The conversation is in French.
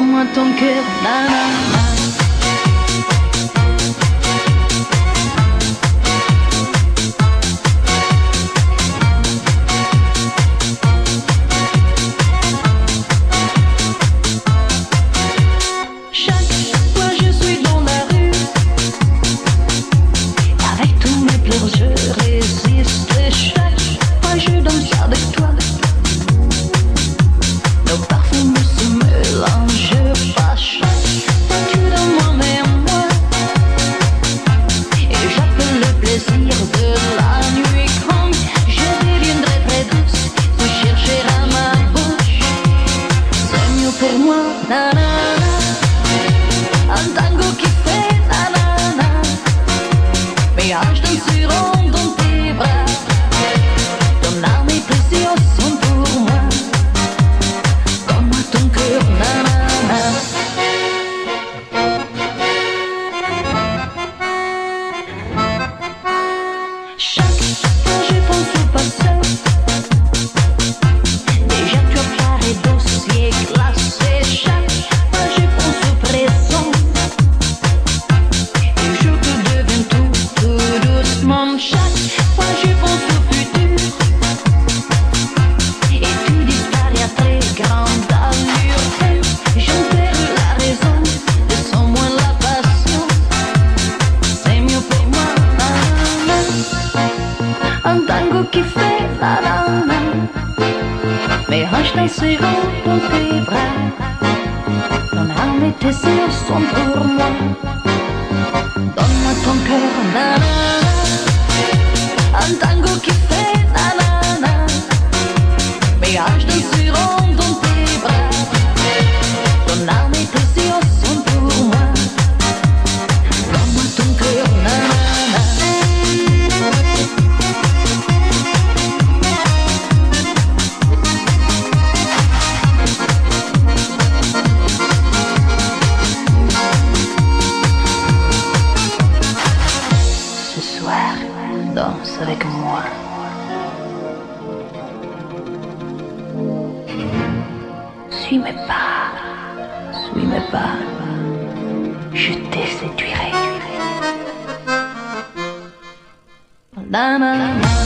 Donne-moi ton cœur, nanana. Pour moi, nanana, un tango qui fait nanana, mes hanches danseront dans tes bras, ton âme et tes yeux sont pour moi, donne-moi ton cœur, nanana. Chaque fois je pense au passé, déjà tu as parlé dossier classe. Chaque fois je pense au futur et tu disparais à très grande allure. J'en perds la raison, et sans moi la passion. C'est mieux pour moi, nanana. Un tango qui fait nanana. Mes hanches danseront dans tes bras. Ton âme et tes yeux sont pour moi. Donne-moi ton cœur, nanana. Un tango qui fait nanana, mes hanches danseront dans tes bras, ton âme et tes yeux sont pour moi, donne-moi ton cœur, nanana. Ce soir, danse avec moi. Suis mes pas, je te séduirai. Na, na, na.